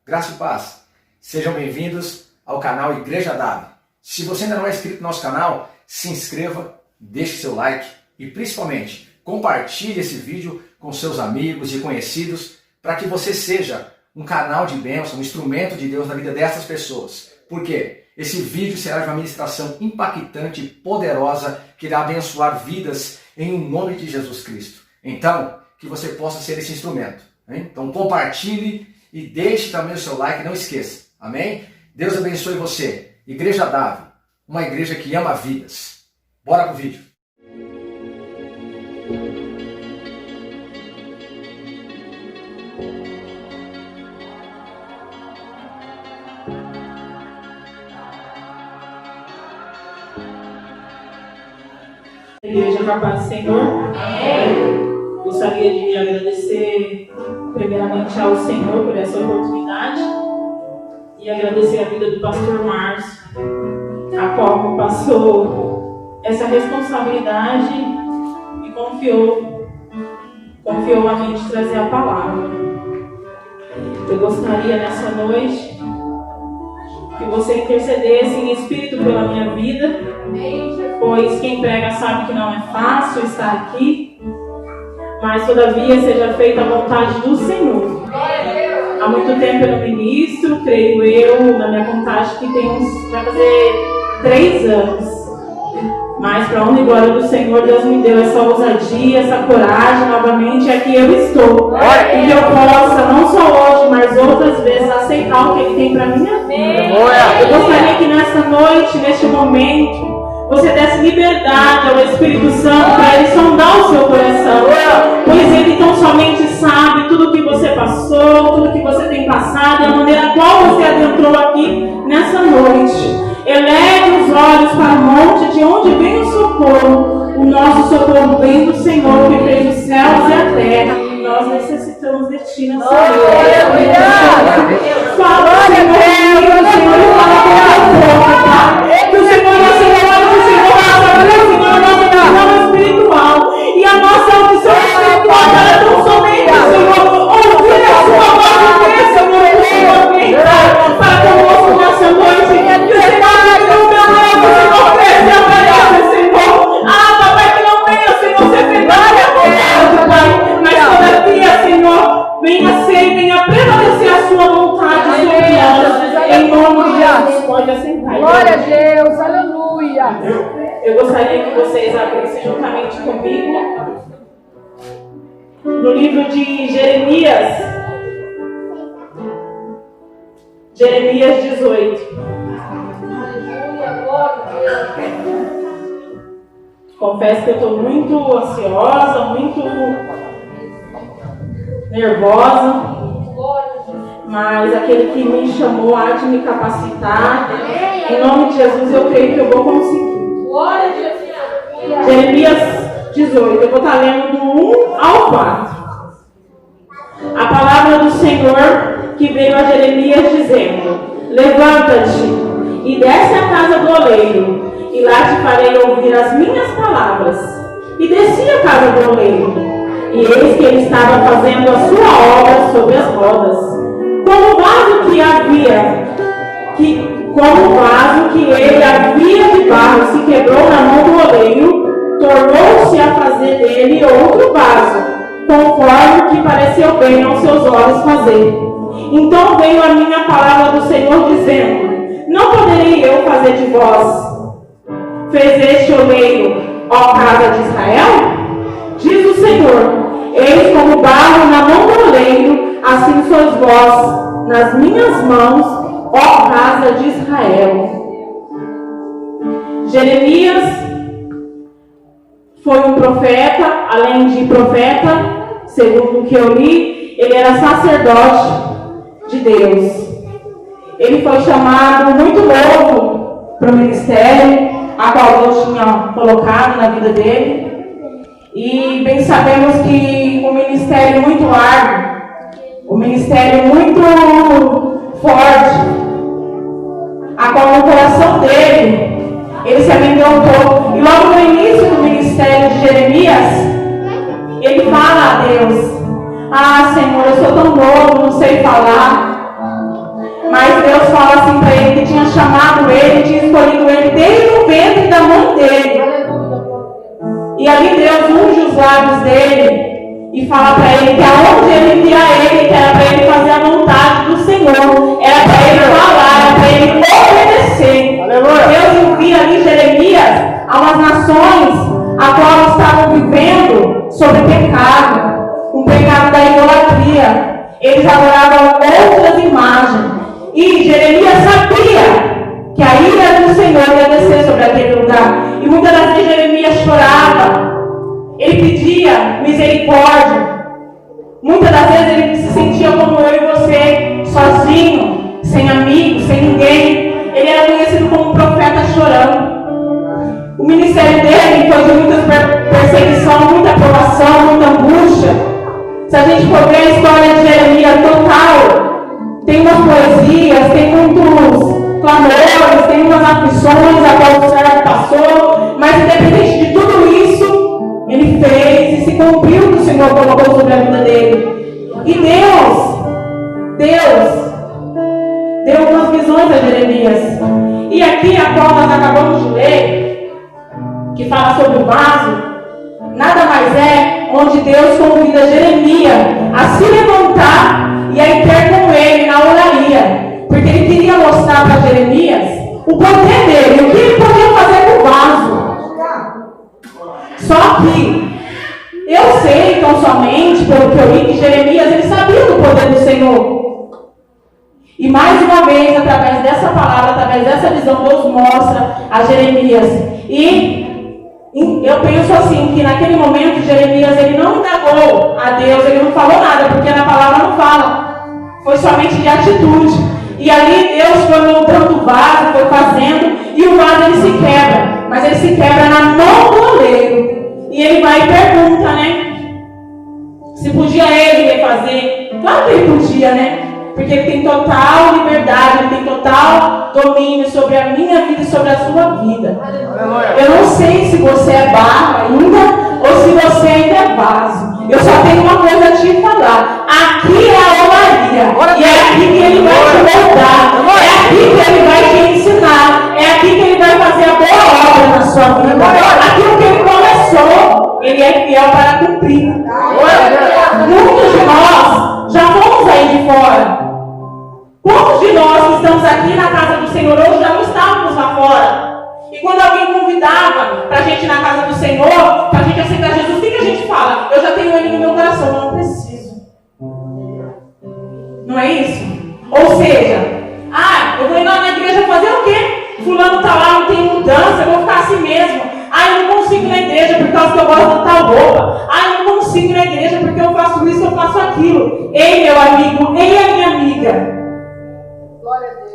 Graça e paz. Sejam bem-vindos ao canal Igreja Davi. Se você ainda não é inscrito no nosso canal, se inscreva, deixe seu like e principalmente compartilhe esse vídeo com seus amigos e conhecidos para que você seja um canal de bênção, um instrumento de Deus na vida dessas pessoas. Por quê? Esse vídeo será de uma ministração impactante e poderosa que irá abençoar vidas em nome de Jesus Cristo. Então, que você possa ser esse instrumento. Hein? Então, compartilhe e deixe também o seu like, não esqueça. Amém? Deus abençoe você. Igreja Davi, uma igreja que ama vidas. Bora pro vídeo. Igreja com a paz do Senhor. Amém. Gostaria de agradecer primeiramente ao Senhor por essa oportunidade e agradecer a vida do pastor Márcio, a qual me passou essa responsabilidade e confiou a mim de trazer a palavra. Eu gostaria nessa noite que você intercedesse em espírito pela minha vida, pois quem prega sabe que não é fácil estar aqui, mas todavia seja feita a vontade do Senhor. Há muito tempo eu não ministro, creio eu, na minha contagem, que vai fazer 3 anos. Mas para a honra e glória do Senhor, Deus me deu essa ousadia, essa coragem, novamente, aqui eu estou. E que eu possa, não só hoje, mas outras vezes, aceitar o que Ele tem para a minha vida. Eu gostaria que nessa noite, neste momento, você desse liberdade ao Espírito Santo para Ele sondar o seu coração. Pois Ele tão somente sabe tudo o que você passou, tudo o que você tem passado, e a maneira qual você adentrou aqui nessa noite. Eleve os olhos para o monte de onde vem o socorro. O nosso socorro vem do Senhor que fez os céus e a terra. E nós necessitamos de Ti nessa noite. Fala, Senhor, o Senhor e fala com a boca, tá? Que o Senhor é o Senhor, a nossa visão espiritual e a nossa audição espiritual para tão somente, Senhor, ouvir a Sua voz e ver, Senhor, o Senhor vem para conosco nessa noite. Que o Senhor não Senhor, preste Senhor. Papai, que não venha, Senhor, ser feito a vontade, Pai, mas todavia, Senhor, venha ser e venha prevalecer a Sua vontade sobre nós. Em nome de Jesus, pode assentar. Glória a Deus, aleluia. Eu gostaria que vocês abrissem juntamente comigo no livro de Jeremias. Jeremias 18. Confesso que eu estou muito ansiosa, muito nervosa, mas aquele que me chamou há de me capacitar. Em nome de Jesus, eu creio que eu vou conseguir. Jeremias 18, eu vou estar lendo do 1 ao 4. A palavra do Senhor que veio a Jeremias dizendo: levanta-te e desce à casa do oleiro, e lá te farei ouvir as minhas palavras. E desci à casa do oleiro, e eis que ele estava fazendo a sua obra sobre as rodas. Como o vaso que ele havia de barro se quebrou na mão do oleiro, tornou-se a fazer dele outro vaso, conforme o que pareceu bem aos seus olhos fazer. Então veio a minha palavra do Senhor dizendo: não poderei eu fazer de vós? Fez este oleiro, ó casa de Israel? Diz o Senhor: eis como barro na mão do oleiro, assim sois vós nas minhas mãos, ó casa de Israel. Jeremias foi um profeta, além de profeta, segundo o que eu li, ele era sacerdote de Deus. Ele foi chamado muito novo para o ministério, a qual Deus tinha colocado na vida dele. E bem sabemos que o ministério muito árduo, o ministério muito forte, a qual no coração dele, ele se amedrontou. E logo no início do ministério de Jeremias, ele fala a Deus: ah, Senhor, eu sou tão novo, não sei falar. Deus fala assim para ele, que tinha chamado ele, tinha escolhido ele desde o ventre da mãe dele. E ali Deus unge os lábios dele e fala para ele que aonde ele envia ele, que era para ele fazer a vontade do Senhor, era para ele falar, era para ele obedecer. Deus envia ali Jeremias a umas nações a qual estavam vivendo sobre pecado, um pecado da idolatria. Eles adoravam outras imagens. E Jeremias sabia que a ira do Senhor ia descer sobre aquele lugar. E muitas das vezes Jeremias chorava. Ele pedia misericórdia. Muitas das vezes ele se sentia como eu e você, sozinho, sem amigos, sem ninguém. Ele era conhecido como um profeta chorando. O ministério dele foi de muita perseguição, muita provação, muita angústia. Se a gente for ver a história de Jeremias total, tem umas poesias, tem muitos clamores, tem umas aflições a qual o servo passou, mas independente de tudo isso, ele fez e se cumpriu o que o Senhor colocou sobre a vida dele. E Deus deu algumas visões a Jeremias. E aqui a qual nós acabamos de ler, que fala sobre o vaso, nada mais é onde Deus convida Jeremias a se levantar e a ir ter com ele na oraria, porque ele queria mostrar para Jeremias o poder dele, o que ele podia fazer com o vaso. Só que eu sei tão somente, pelo que eu li, que Jeremias ele sabia do poder do Senhor. E mais uma vez, através dessa palavra, através dessa visão, Deus mostra a Jeremias. E eu penso assim, que naquele momento Jeremias ele não indagou a Deus, ele não falou nada, porque na palavra não fala, foi somente de atitude. E ali Deus foi montando o vaso, foi fazendo, e o vaso ele se quebra, mas ele se quebra na mão do oleiro. E ele vai e pergunta, né, se podia ele refazer. Claro que ele podia, né, porque ele tem total liberdade, ele tem total domínio sobre a minha vida e sobre a sua vida. Eu não sei se você é barro ainda ou se você ainda é vaso. Eu só tenho uma coisa a te falar. Aqui é a olaria. E é aqui que ele vai te moldar. É aqui que ele vai te ensinar. É aqui que ele vai fazer a boa obra na sua vida. Aquilo que ele começou, ele é fiel para cumprir. Muitos de nós já fomos aí de fora. Quantos de nós que estamos aqui na casa do Senhor hoje já não estávamos lá fora? E quando alguém convidava para a gente ir na casa do Senhor, para a gente aceitar Jesus, o que a gente fala? Eu já tenho ele no meu coração, não preciso. Não é isso? Ou seja, eu vou ir lá na igreja fazer o quê? Fulano está lá, não tem mudança, eu vou ficar assim mesmo. Eu não consigo ir na igreja por causa que eu gosto de tal roupa. Eu não consigo ir na igreja porque eu faço isso, eu faço aquilo. Ei, meu amigo, ei, a minha amiga.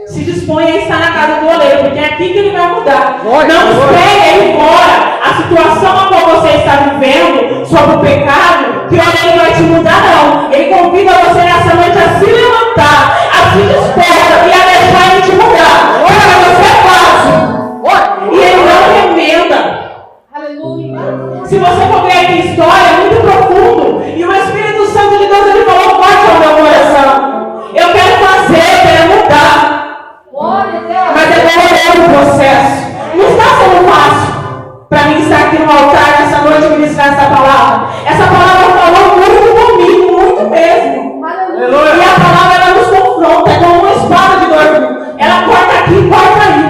Se dispõe a estar na casa do oleiro, porque é aqui que ele vai mudar. Não espere aí fora a situação a qual você está vivendo sobre o pecado, que o oleiro vai te mudar, não. Ele convida você nessa noite a se levantar, a se dispor e a deixar ele te mudar. Porque você é fácil. E ele não remenda. Aleluia. Se você for ver aqui a história, é muito profundo. E o Espírito Santo de Deus ele falou forte ao meu coração. Eu quero fazer, eu quero mudar. Mas é doloroso o processo. Não está sendo fácil para mim estar aqui no altar nessa noite e ministrar essa palavra. Essa palavra falou muito comigo, muito mesmo. Aleluia. E a palavra ela nos confronta, é como uma espada de dor. Ela corta aqui, corta aí.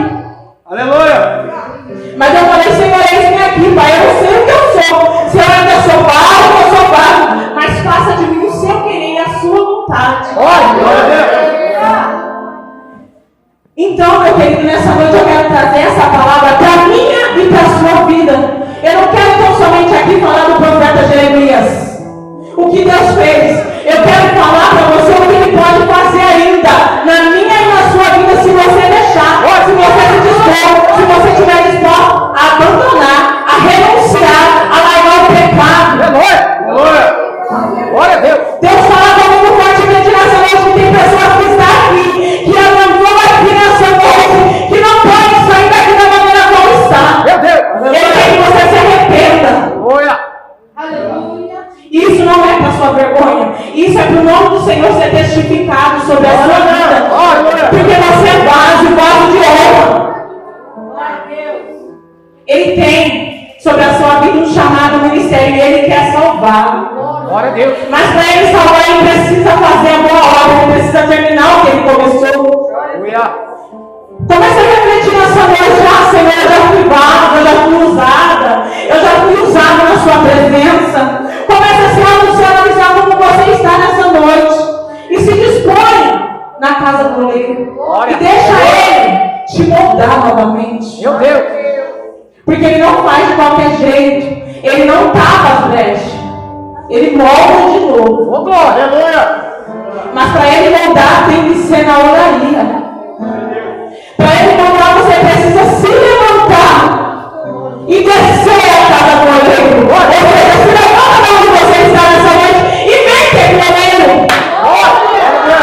Aleluia. Mas eu falei, Senhor, eis-me aqui, Pai. Eu não sei o que eu sou. Se eu ainda sou barro, eu sou barro. Mas faça de mim o seu querer e a sua vontade. Então, meu querido, nessa noite eu quero trazer essa palavra para a minha e para a sua vida. Eu não quero tão somente aqui falar do profeta Jeremias, o que Deus fez. Eu quero falar para você o que Ele pode fazer ainda na minha e na sua vida, se você deixar, se você se dispor, se você estiver disposto a abandonar, a renunciar, a largar o pecado. Glória a Deus. Deus fala comigo fortemente nessa noite que tem pessoas que estão aqui, que abandonou aqui nessa noite, que não pode sair daqui da maneira como está. Meu Deus. Ele quer que você se arrependa. Aleluia. Isso não é para sua vergonha. Isso é para o nome do Glória a Deus. Mas para ele salvar, ele precisa fazer a boa obra, ele precisa terminar o que ele começou. Comece a refletir nessa noite: Senhor, eu já fui vaga, eu já fui usada, na sua presença. Comece a se analisar como você está nessa noite. E se dispõe na casa do oleiro. E deixa ele te moldar novamente. Meu Deus. Porque ele não faz de qualquer jeito. Ele não tapa as brechas. Ele molda de novo. Oh, glória, aleluia. Mas para ele moldar tem que ser na oraria. Para ele moldar você precisa se levantar e descer a casa do oleiro. Ou seja, se levanta de onde você está nessa noite e vem ter com o oleiro.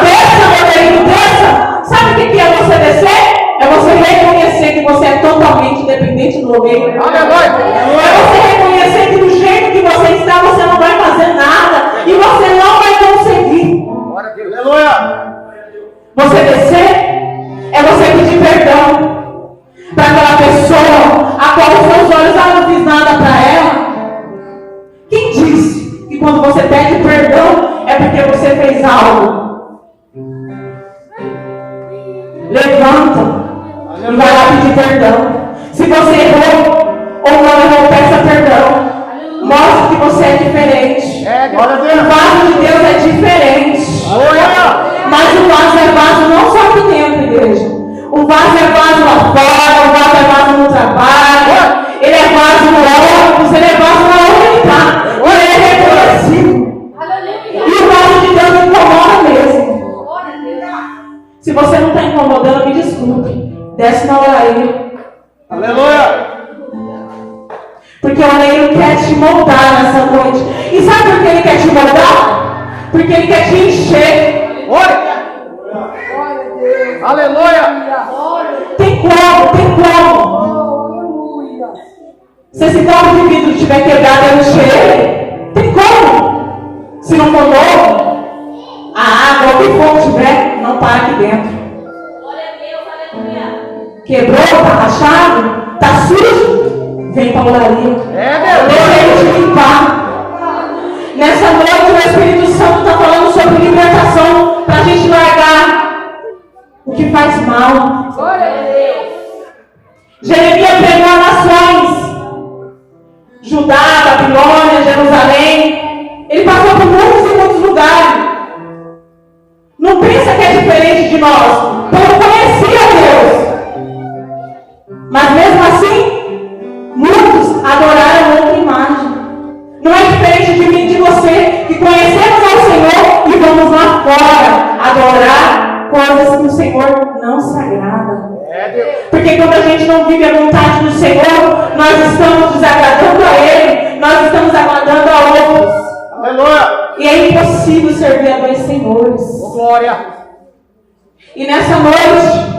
Desça, meu querido, desça. Sabe o que é você descer? É você reconhecer que você é totalmente dependente do oleiro. É você reconhecer que do jeito que você está, você não vai fazer nada e você não vai conseguir. Você descer é você pedir perdão para aquela pessoa a qual os seus olhos não fiz nada para ela. Quem disse que quando você pede perdão é porque você fez algo? Levanta e vai lá pedir perdão. Se você errou ou não errou, peça perdão. Mostre que você é diferente. O vaso de Deus é diferente. Mas o vaso é vaso não só aqui dentro, igreja. O vaso é vaso lá fora, o vaso é vaso no trabalho, ele é vaso no ônibus, ele é vaso na onde ele está. Ele é reconhecido. E o vaso de Deus incomoda mesmo. Se você não está incomodando, me desculpe. Desce na oraria. Aleluia. Porque o oleiro quer te moldar nessa noite. E sabe por que ele quer te moldar? Porque ele quer te encher. Aleluia. Tem como. Se esse copo de vidro estiver quebrado, eu encher ele. Tem como. Se não for novo, a água, o que for tiver, não para aqui dentro. Quebrou, está rachado, está sujo, vem para a olaria. Deixa ele te limpar. Nessa noite o Espírito Santo está falando sobre libertação para a gente largar o que faz mal. Jeremias pregou a nações: Judá, Babilônia, Jerusalém. Ele passou por muitos e muitos lugares. Não pensa que é diferente de nós. Porque conhecia Deus. Mas mesmo assim, muitos adoraram outra imagem. Não é diferente de mim e de você, que conhecemos ao Senhor e vamos lá fora adorar coisas que o Senhor não se agrada. Porque quando a gente não vive a vontade do Senhor, nós estamos desagradando a Ele, nós estamos agradando a outros. Aleluia. E é impossível servir a dois senhores. Glória. E nessa noite,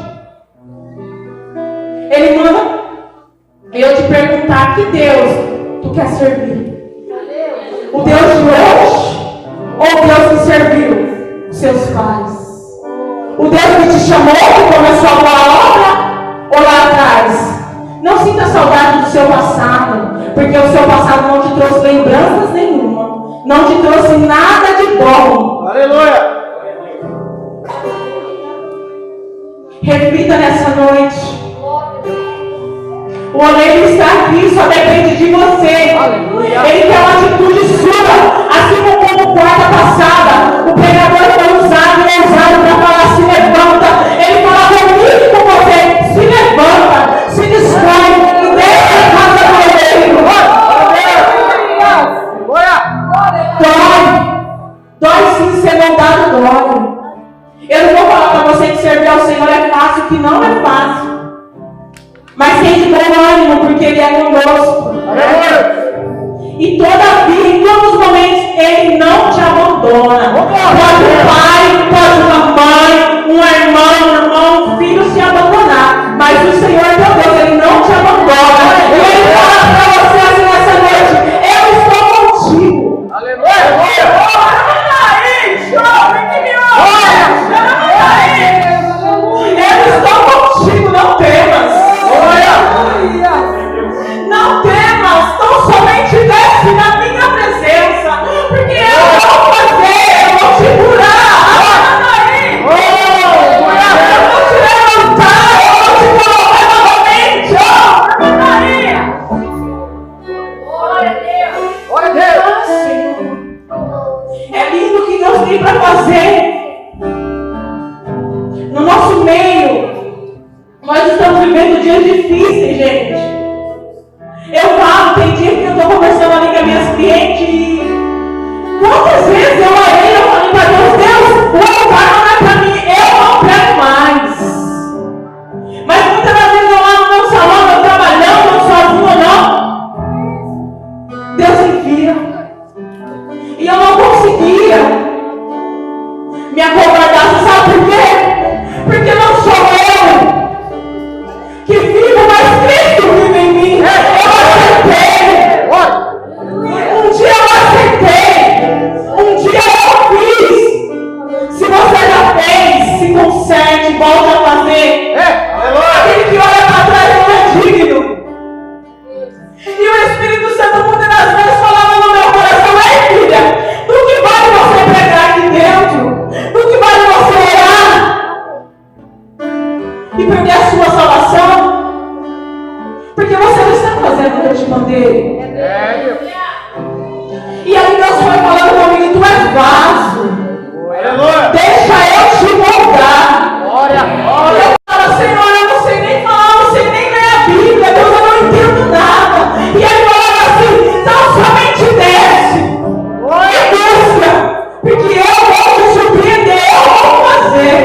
Ele manda eu te perguntar: que Deus tu quer servir? O Deus de hoje ou o Deus que serviu os seus pais? O Deus que te chamou, que começou a boa obra, ou lá atrás? Não sinta saudade do seu passado, porque o seu passado não te trouxe lembranças nenhuma, não te trouxe nada de bom. Aleluia. Reflita nessa noite. O oleiro está aqui, só depende de você. Aleluia. Ele quer uma atitude sua, assim como quarta passada, o pregador foi usado e usado para falar: se levanta. Ele fala comigo com você: se levanta, se dispõe e deixa a casa do oleiro. Dói sim ser moldado, dói. Eu não vou falar para você que servir ao Senhor é fácil, que não é fácil. Mas tem de bom ânimo, porque Ele é conosco. E todavia, em todos os momentos, Ele não te abandona. Pode um pai, pode uma mãe, um irmão, um filho se abandonar. Mas o Senhor teu Deus, Ele não te abandona. E Ele fala para você assim nessa noite: eu estou contigo. Aleluia. Eu estou contigo, não temas. Não temas, tão somente desce na minha presença. nosso meio, nós estamos vivendo dias difíceis, gente. Eu falo, tem dia que eu estou conversando ali com as minhas clientes e quantas vezes eu orei, eu falei para Deus, o altar não é para mim, eu não prego mais. Mas muitas das vezes eu lá no meu salão, eu trabalhando, eu sozinho, não. Deus envia. E eu não conseguia me acovardar, sabe por quê? Porque não sou eu que vivo, mas Cristo vive em mim. Eu acertei. Um dia eu acertei. Um dia eu fiz. Se você já fez, se conserte, volte a fazer. Aquele que olha para trás não é digno. E o Espírito Santo muitas das vezes falava no meu coração: ei, filha, do que vale você pregar aqui dentro? Do que vale você orar e perder a sua salvação? Porque você não está fazendo o que eu te mandei. E aí Deus foi falando comigo: tu és vaso. Deixa eu te moldar. Eu falo: Senhor, eu não sei nem falar, eu não sei nem ler a Bíblia, Deus, eu não entendo nada. E ele falava assim: então somente desce e busca, porque eu vou te surpreender, eu vou fazer.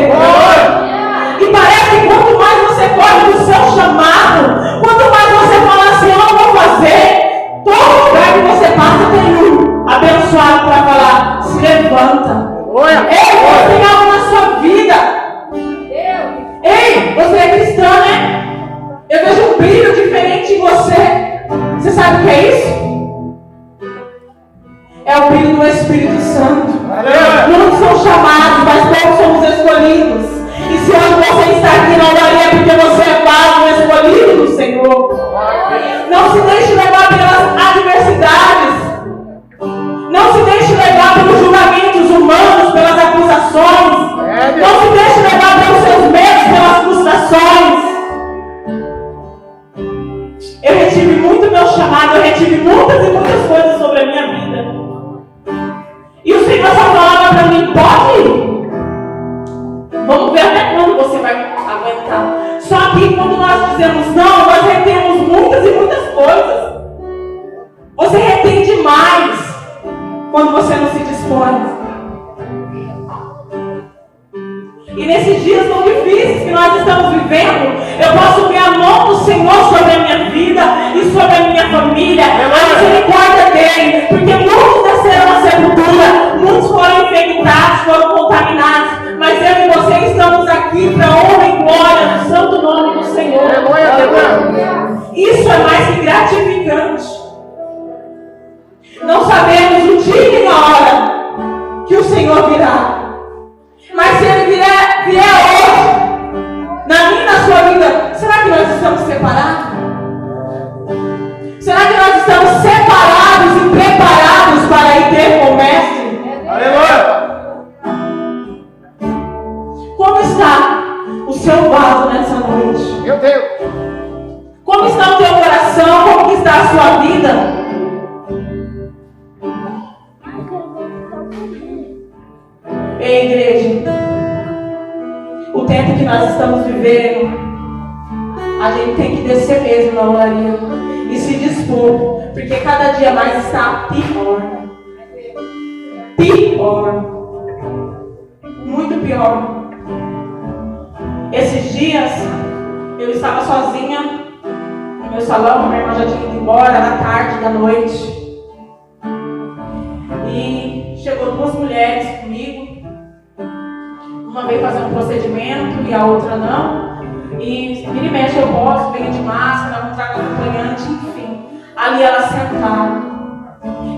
E parece que quanto mais você corre do seu chamado, quanto mais você fala assim: eu não vou fazer, todo lugar que você passa tem um abençoado para falar: se levanta. Ei, você tem algo na sua vida. Ei, você é cristã, né? Eu vejo um brilho diferente em você. Você sabe o que é isso? É o brilho do Espírito Santo. Muitos são chamados, mas poucos somos escolhidos. E se hoje você está aqui na oraria porque você é vaso escolhido do Senhor, não se deixe levar pelas adversidades. Não se deixe levar pelos julgamentos humanos, pelas acusações. Não se deixe levar pelos seus medos, pelas frustrações. Eu retive muito meu chamado, eu retive muitas e muitas coisas sobre a minha vida. E o Senhor só falava para mim: pode ir. Vamos ver até quando você vai aguentar. Só que quando nós dizemos não, nós retemos muitas e muitas coisas. Você retém demais quando você não se dispõe. E nesses dias tão difíceis que nós estamos vivendo, eu posso ver a mão do Senhor sobre a minha vida e sobre a minha família, a misericórdia dele, porque muitos desceram na sepultura, muitos foram infectados, foram contaminados, mas eu e você estamos aqui para honra e glória no santo nome do Senhor. Isso é mais que gratificante. Não sabemos o dia e a hora que o Senhor virá. Mas se Ele vier hoje, na minha e na sua vida, será que nós estamos separados? Será que nós estamos separados e preparados para ir ter com o Mestre? Aleluia! Como está o seu vaso nessa noite? Meu Deus! Como está o teu coração? Como está a sua vida? Ei, igreja, o tempo que nós estamos vivendo, a gente tem que descer mesmo na oraria e se dispor, porque cada dia mais está pior. Pior. Muito pior. Esses dias, eu estava sozinha no meu salão, minha irmã já tinha ido embora na tarde da noite. E chegou duas mulheres comigo. Uma veio fazer um procedimento e a outra não. E vira e mexe eu posso, venho de máscara, não trago acompanhante, enfim. Ali elas sentaram.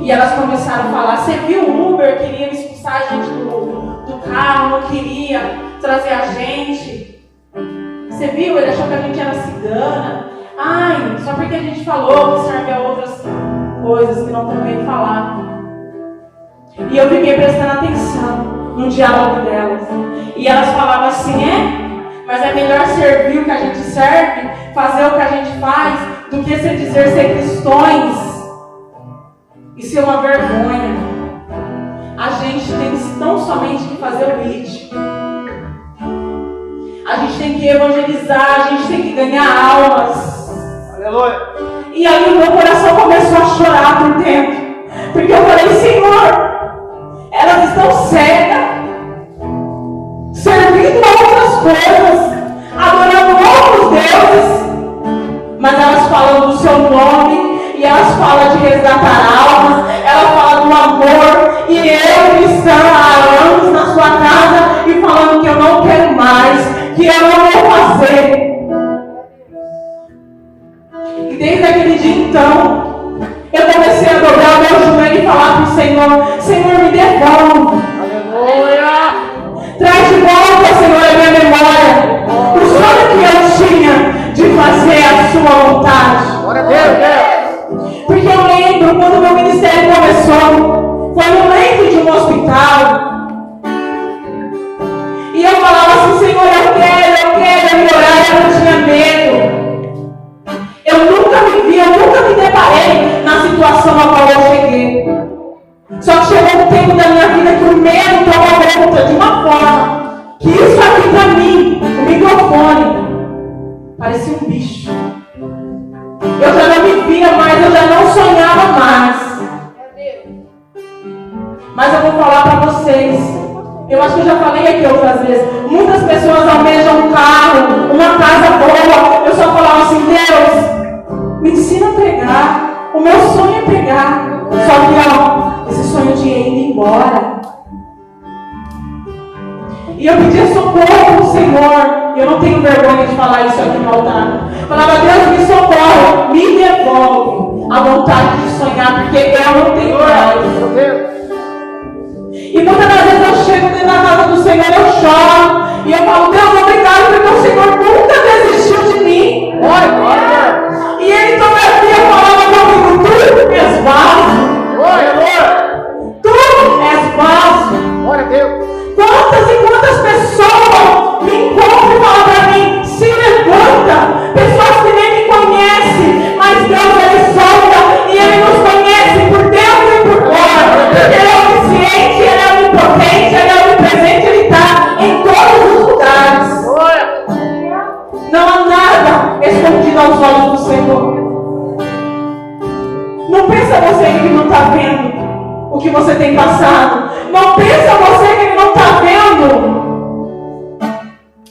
E elas começaram a falar: você viu o Uber, queria expulsar a gente do carro, não queria trazer a gente. Você viu? Ele achou que a gente era cigana. Ai, só porque a gente falou que serve a outras coisas que não convém falar. E eu fiquei prestando atenção no diálogo delas. E elas falavam assim: mas é melhor servir o que a gente serve, fazer o que a gente faz, do que se dizer ser cristãos. Isso é uma vergonha. A gente tem tão somente que fazer o IT. A gente tem que evangelizar, a gente tem que ganhar almas. Aleluia. E aí o meu coração começou a chorar por dentro. Porque eu falei, Senhor, elas estão cegas, servindo a outras coisas, adorando outros deuses, mas elas falam do seu nome, e elas falam de resgatar almas, elas falam do amor, e eu cristã há anos na sua casa, e falando que eu não quero mais, que eu não vou fazer. E desde aquele dia então, eu comecei a dobrar o meu joelho e falar para o Senhor, Senhor, me devolve. Aleluia. Traz de volta, Senhor, a minha memória. O sonho que eu tinha de fazer a sua vontade. Glória a Deus. Porque eu lembro quando meu ministério começou, foi no leito de um hospital. E eu falava assim, Senhor, eu quero orar, eu não tinha medo. Eu nunca me deparei na situação a qual eu cheguei. Só que chegou um tempo da minha vida que o medo tomou conta de uma forma que isso aqui para mim, o microfone, parecia um bicho. Eu já não me via mais, eu já não sonhava mais. Mas eu vou falar para vocês, eu acho que eu já falei aqui outras vezes, muitas pessoas almejam um carro, uma casa boa. Eu só falava assim, Deus, me ensina a pregar. O meu sonho é pregar. Só que, esse sonho de ir embora. E eu pedia socorro para o Senhor. Eu não tenho vergonha de falar isso aqui no altar. Falava, Deus, me socorre, me devolve a vontade de sonhar, porque eu não tenho mais. E muitas das vezes eu chego dentro da casa do Senhor, eu choro. E eu falo, Deus, obrigado, porque o Senhor nunca desistiu de mim. E Ele todavia falava comigo, tu és vaso. Tu és vaso. Glória a Deus. Quantas e quantas pessoas me encontram e falam para mim, se levanta. Pessoas que nem me conhecem, mas Deus, Ele solta e Ele nos conhece por dentro e por fora. Ele é onisciente, Ele é onipotente, Ele é onipresente, Ele está em todos os lugares. Não há nada escondido aos olhos do Senhor. Não pensa você que Ele não está vendo o que você tem passado. Não pensa você que Ele não está vendo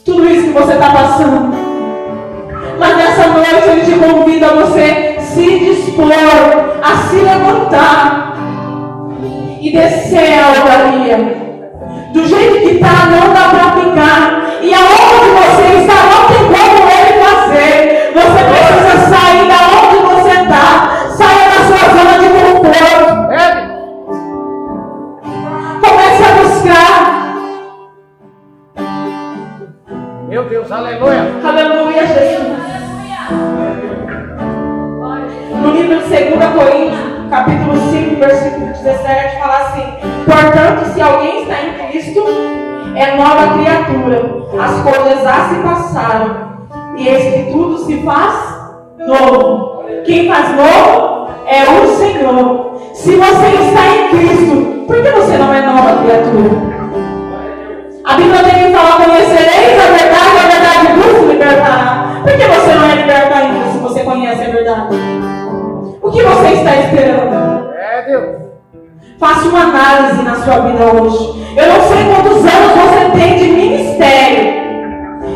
tudo isso que você está passando. Mas nessa noite Ele te convida a você se dispor a se levantar e descer a algaria. Do jeito que está, não dá para ficar. E aonde você está, não tem como Ele fazer. Você precisa sair da onde você está. Saia da sua zona de conforto. Comece a buscar. Meu Deus, aleluia. Aleluia, Jesus. No livro de 2 Coríntios, capítulo 5, versículo 17, fala assim: portanto, se alguém está em Cristo, é nova criatura. As coisas já se passaram, e eis que tudo se faz novo. Quem faz novo é o Senhor. Se você está em Cristo, por que você não é nova criatura? A Bíblia tem que falar, conhecereis a verdade vos libertará. Por que você não é liberto ainda se você conhece a verdade? O que você está esperando? Deus. Faça uma análise na sua vida hoje. Eu não sei quantos anos você tem de ministério.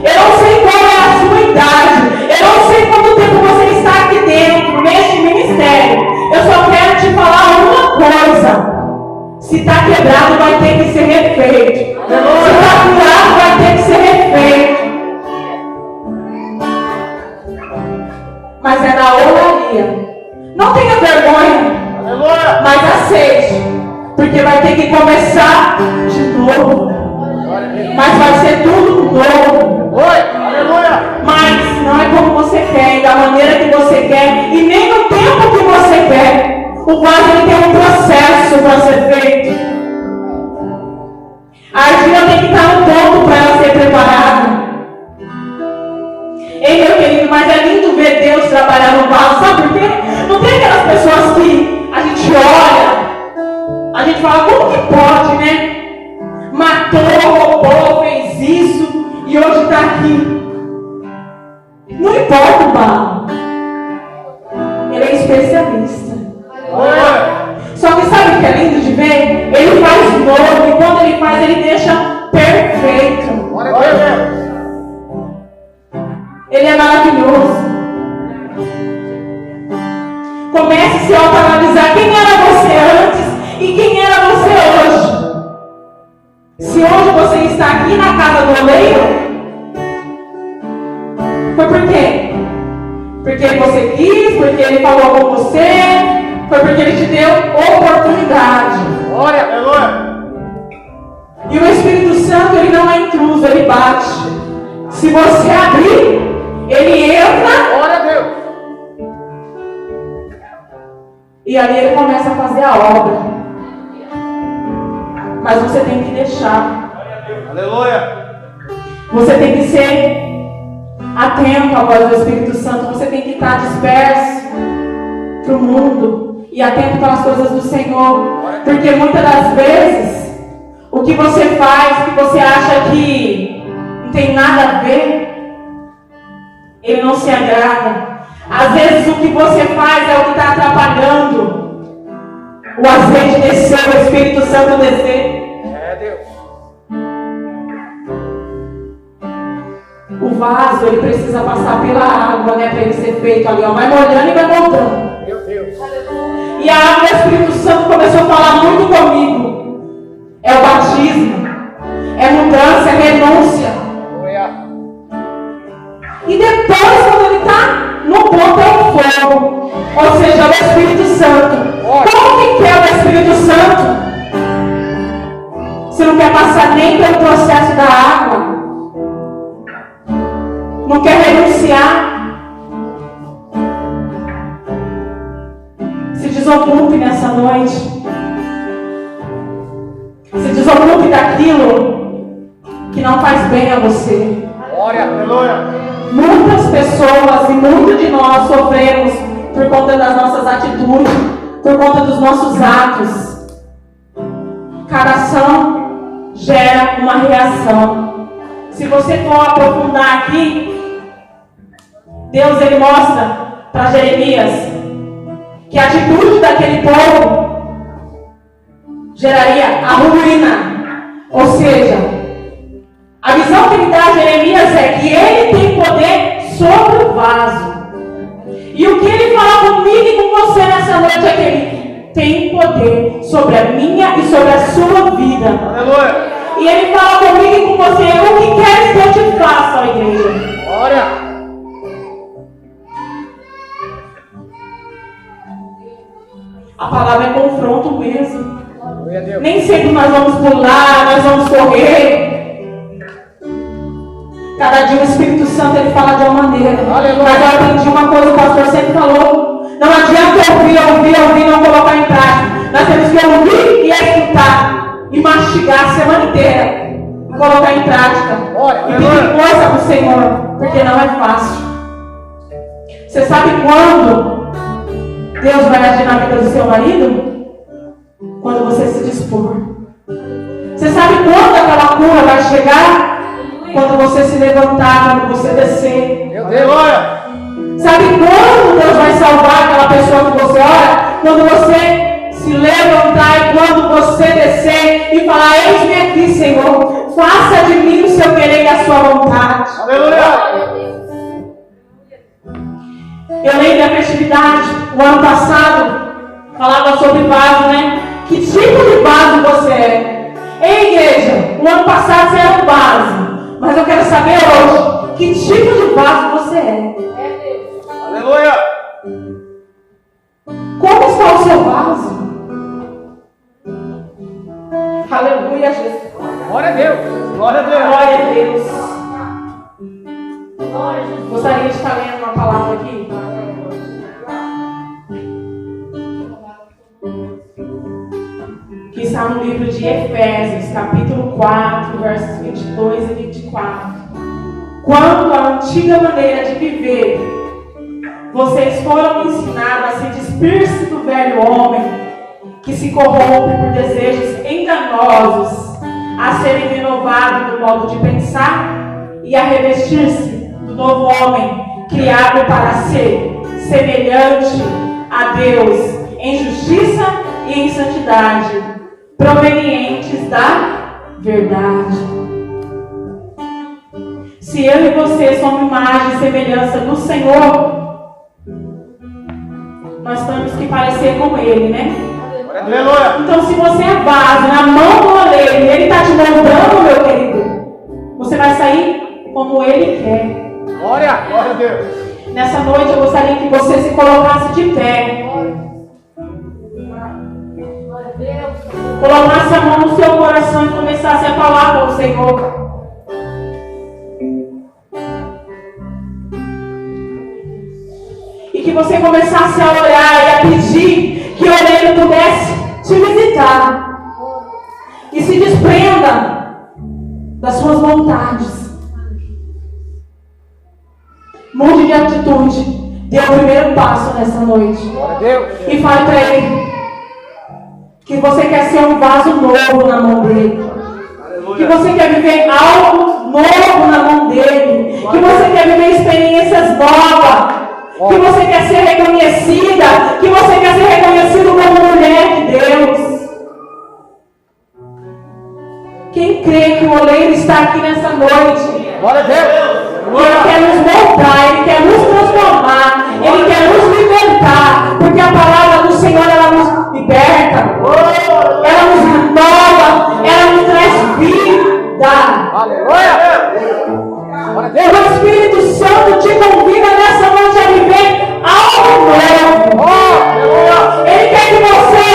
Eu não sei qual é a sua idade. Eu não sei quanto tempo você está aqui dentro, neste ministério. Eu só quero te falar uma coisa. Se está quebrado, vai ter que ser refeito. Se está curado, vai ter que ser refeito. Mas é na oraria. Não tenha vergonha. Aleluia. Mas aceite. Porque vai ter que começar de novo. Mas vai ser tudo novo. Aleluia. Mas não é como você quer, da maneira que você quer, e nem no tempo que você quer. O vaso ele tem um processo para ser feito. A argila tem que estar no ponto para ela ser preparada. Ei, meu querido, mas é lindo ver Deus trabalhar no vaso. Sabe por quê? Não tem aquelas pessoas que a gente olha, a gente fala, como que pode, né? Matou, roubou, fez isso, e hoje está aqui. Não importa o barro. Ele é especialista. Só que sabe o que é lindo de ver? Ele faz novo e quando ele faz, ele deixa perfeito. Ele é maravilhoso. Comece a se autoanalisar quem era você antes e quem era você hoje. Se hoje você está aqui na casa do oleiro, foi por quê? Porque você quis, porque ele falou com você, foi porque ele te deu oportunidade. E o Espírito Santo, ele não é intruso, ele bate. Se você abrir, ele entra. Glória a Deus. E ali ele começa a fazer a obra. Mas você tem que deixar. Aleluia. Você tem que ser atento à voz do Espírito Santo. Você tem que estar disperso para o mundo e atento para as coisas do Senhor. Porque muitas das vezes o que você faz, que você acha que não tem nada a ver, ele não se agrada. Às vezes o que você faz é o que está atrapalhando o azeite descer, o Espírito Santo descer. O vaso, ele precisa passar pela água, né? Para ele ser feito ali, ó. Vai molhando e vai voltando. Meu Deus. E a água do Espírito Santo começou a falar muito comigo. É o batismo. É mudança, é renúncia. E depois, quando ele está no ponto, é o fogo. Ou seja, é o Espírito Santo. Como que é o Espírito Santo? Você não quer passar nem pelo processo da água. Não quer renunciar. Se desocupe nessa noite. Se desocupe daquilo que não faz bem a você. Glória. Muitas pessoas e muitos de nós sofremos por conta das nossas atitudes, por conta dos nossos atos. Cada ação gera uma reação. Se você for aprofundar aqui, Deus ele mostra para Jeremias que a atitude daquele povo geraria a ruína. Ou seja, a visão que ele dá a Jeremias é que ele tem poder sobre o vaso. E o que ele fala comigo e com você nessa noite é que ele tem poder sobre a minha e sobre a sua vida. Aleluia. E ele fala comigo e com você: o que queres que eu te faça, ó igreja? Glória. A palavra é confronto mesmo. Glória a Deus. Nem sempre nós vamos pular, nós vamos correr. Cada dia o Espírito Santo ele fala de uma maneira. Aleluia. Mas eu aprendi uma coisa, o pastor sempre falou: não adianta ouvir, não colocar em prática. Nós temos que ouvir e escutar e mastigar a semana inteira e colocar em prática. E pedir força para o Senhor, porque não é fácil. Você sabe quando Deus vai agir na vida do seu marido? Quando você se dispor. Você sabe quando aquela cura vai chegar? Quando você se levantar, quando você descer. Meu Deus. Sabe quando Deus vai salvar aquela pessoa que você ora? Quando você se levantar e quando você descer e falar: eis-me aqui, Senhor, faça de mim o seu querer e a sua vontade. Aleluia. Eu lembro da festividade, o ano passado, falava sobre vaso, né? Que tipo de vaso você é? Ei, igreja, o ano passado você era um vaso. Mas eu quero saber hoje, que tipo de vaso você é? Aleluia. Como está o seu vaso? Aleluia, Jesus. Glória a Deus. Glória a Deus. Glória a Deus. Gostaria de estar lendo uma palavra aqui. Que está no livro de Efésios, capítulo 4, versos 22 e 24. Quando a antiga maneira de viver, vocês foram ensinados a se despir-se do velho homem, que se corrompe por desejos enganosos, a serem renovados no modo de pensar e e a revestir-se do novo homem, criado para ser semelhante a Deus em justiça e em santidade, provenientes da verdade. Se eu e você somos imagem e semelhança do Senhor, nós temos que parecer com Ele, né? Aleluia. Então, se você é vaso na mão do oleiro e Ele está te moldando, meu querido, você vai sair como Ele quer. Glória. Glória a Deus. Nessa noite eu gostaria que você se colocasse de pé. Colocasse a mão no seu coração e começasse a falar com o Senhor. E que você começasse a orar e a pedir que o oleiro pudesse te visitar. E se desprenda das suas vontades. Mude de atitude. Dê o primeiro passo nessa noite. Glória a Deus. E fale para Ele que você quer ser um vaso novo na mão dele. Que você quer viver algo novo na mão dele. Que você quer viver experiências novas. Que você quer ser reconhecida. Que você quer ser reconhecido como mulher de Deus. Quem crê que o oleiro está aqui nessa noite? Glória a Deus. Ele quer nos moldar, Ele quer nos transformar, Ele quer nos libertar, porque a palavra do Senhor, ela nos liberta, ela nos renova, ela nos traz vida. Aleluia. Glória a Deus. O Espírito Santo te convida nessa noite a viver algo novo. Ele quer que você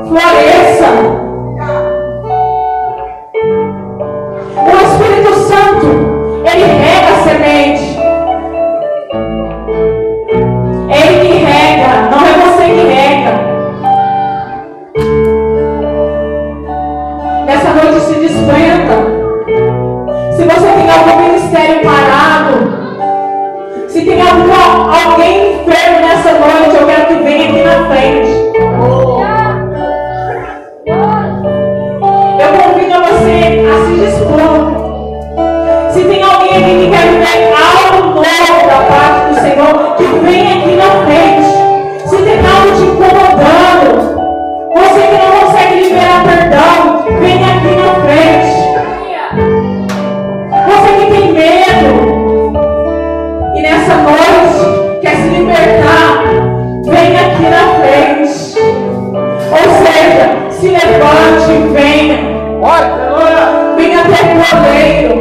floresça. O Espírito Santo, Ele rega a semente. Ele que rega, não é você que rega. Nessa noite se desprenda. Se você tem algum ministério parado, se tem alguém enfermo nessa noite, eu quero que venha aqui na frente. Eu convido a você a se dispor. Se tem alguém aqui que quer viver algo novo da parte do Senhor, que venha aqui na frente. Se tem algo te incomodando, você que não consegue liberar perdão, venha aqui na frente. Você que tem medo e nessa noite quer se libertar, venha aqui na frente. Ou seja, se levante e venha. Glória. Venha até o oleiro.